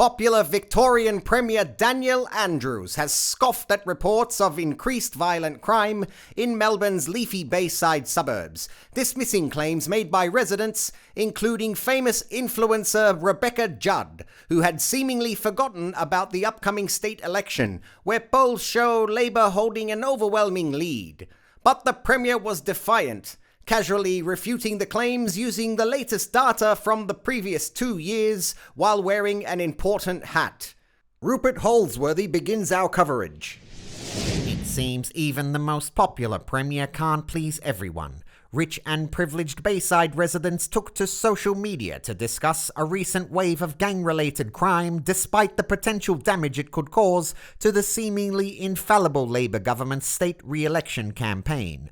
Popular Victorian Premier Daniel Andrews has scoffed at reports of increased violent crime in Melbourne's leafy Bayside suburbs, dismissing claims made by residents, including famous influencer Rebecca Judd, who had seemingly forgotten about the upcoming state election, where polls show Labor holding an overwhelming lead. But the Premier was defiant, casually refuting the claims using the latest data from the previous 2 years while wearing an important hat. Rupert Holsworthy begins our coverage. It seems even the most popular Premier can't please everyone. Rich and privileged Bayside residents took to social media to discuss a recent wave of gang-related crime despite the potential damage it could cause to the seemingly infallible Labor government's state re-election campaign.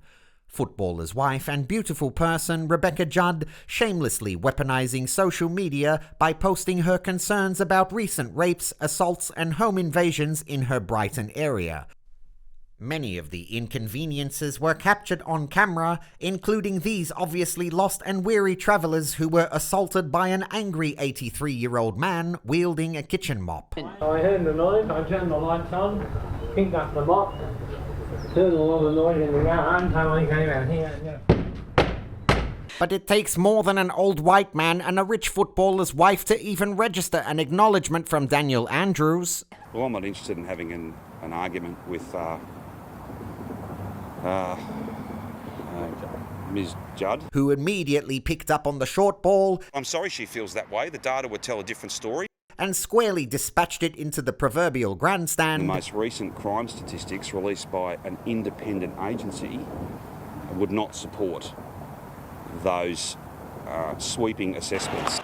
Footballer's wife and beautiful person Rebecca Judd shamelessly weaponizing social media by posting her concerns about recent rapes, assaults and home invasions in her Brighton area. Many of the inconveniences were captured on camera, including these obviously lost and weary travellers who were assaulted by an angry 83-year-old man wielding a kitchen mop. I heard the noise, I turned the lights on, picked up the mop, heard a lot of noise in the yard, so I came out here. But it takes more than an old white man and a rich footballer's wife to even register an acknowledgement from Daniel Andrews. Well, I'm not interested in having an argument with Ms. Judd, who immediately picked up on the short ball. I'm sorry she feels that way. The data would tell a different story. And squarely dispatched it into the proverbial grandstand. The most recent crime statistics released by an independent agency would not support those sweeping assessments.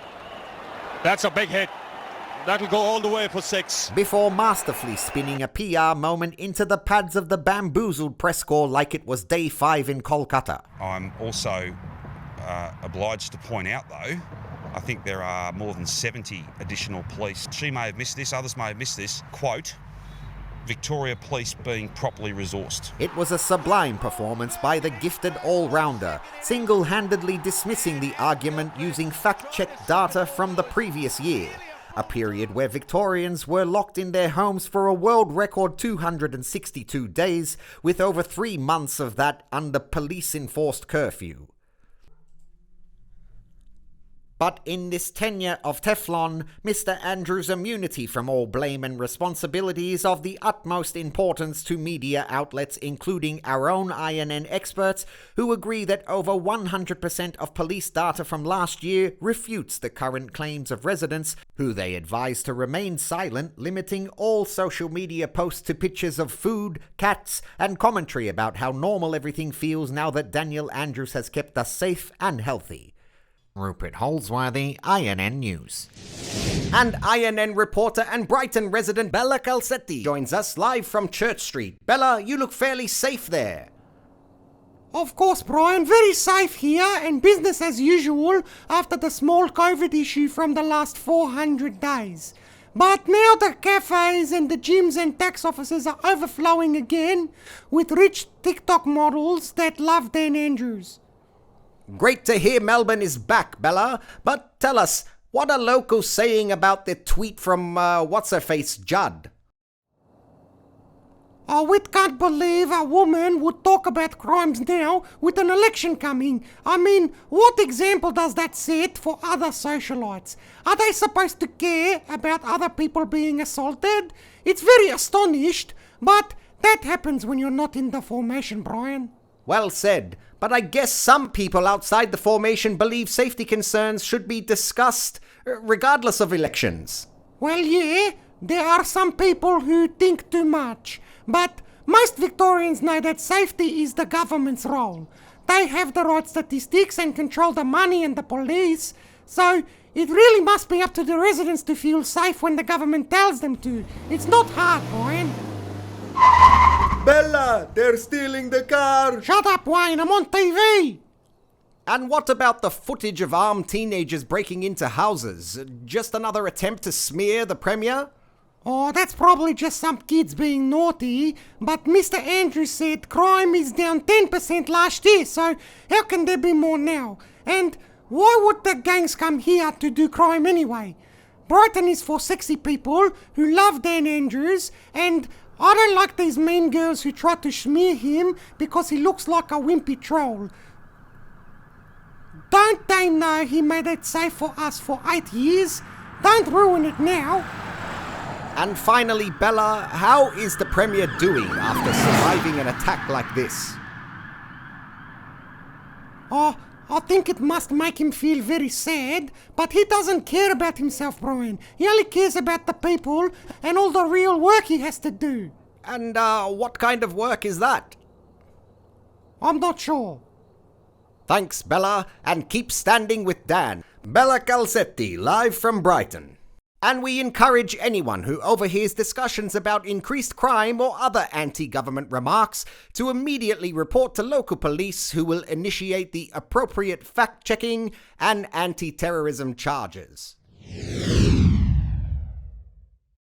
That's a big hit. That'll go all the way for 6. Before masterfully spinning a PR moment into the pads of the bamboozled press corps like it was day 5 in Kolkata. I'm also obliged to point out, though, I think there are more than 70 additional police. She may have missed this, others may have missed this. Quote, Victoria Police being properly resourced. It was a sublime performance by the gifted all-rounder, single-handedly dismissing the argument using fact-checked data from the previous year. A period where Victorians were locked in their homes for a world record 262 days, with over 3 months of that under police-enforced curfew. But in this tenure of Teflon, Mr. Andrews' immunity from all blame and responsibility is of the utmost importance to media outlets, including our own INN experts, who agree that over 100% of police data from last year refutes the current claims of residents, who they advise to remain silent, limiting all social media posts to pictures of food, cats, and commentary about how normal everything feels now that Daniel Andrews has kept us safe and healthy. Rupert Holsworthy, INN News. And INN reporter and Brighton resident Bella Calcetti joins us live from Church Street. Bella, you look fairly safe there. Of course, Brian, very safe here and business as usual after the small COVID issue from the last 400 days. But now the cafes and the gyms and tax offices are overflowing again with rich TikTok models that love Dan Andrews. Great to hear Melbourne is back, Bella. But tell us, what are locals saying about the tweet from what's-her-face Judd? Oh, we can't believe a woman would talk about crimes now with an election coming. I mean, what example does that set for other socialites? Are they supposed to care about other people being assaulted? It's very astonished, but that happens when you're not in the formation, Brian. Well said, but I guess some people outside the formation believe safety concerns should be discussed regardless of elections. Well, yeah, there are some people who think too much, but most Victorians know that safety is the government's role. They have the right statistics and control the money and the police, so it really must be up to the residents to feel safe when the government tells them to. It's not hard, Brian. Bella, they're stealing the car! Shut up, Wayne, I'm on TV! And what about the footage of armed teenagers breaking into houses? Just another attempt to smear the Premier? Oh, that's probably just some kids being naughty, but Mr. Andrews said crime is down 10% last year, so how can there be more now? And why would the gangs come here to do crime anyway? Brighton is for sexy people who love Dan Andrews, and I don't like these mean girls who try to smear him because he looks like a wimpy troll. Don't they know he made it safe for us for 8 years? Don't ruin it now. And finally, Bella, how is the Premier doing after surviving an attack like this? Oh, I think it must make him feel very sad, but he doesn't care about himself, Brian. He only cares about the people and all the real work he has to do. And what kind of work is that? I'm not sure. Thanks, Bella, and keep standing with Dan. Bella Calzetti, live from Brighton. And we encourage anyone who overhears discussions about increased crime or other anti-government remarks to immediately report to local police, who will initiate the appropriate fact-checking and anti-terrorism charges.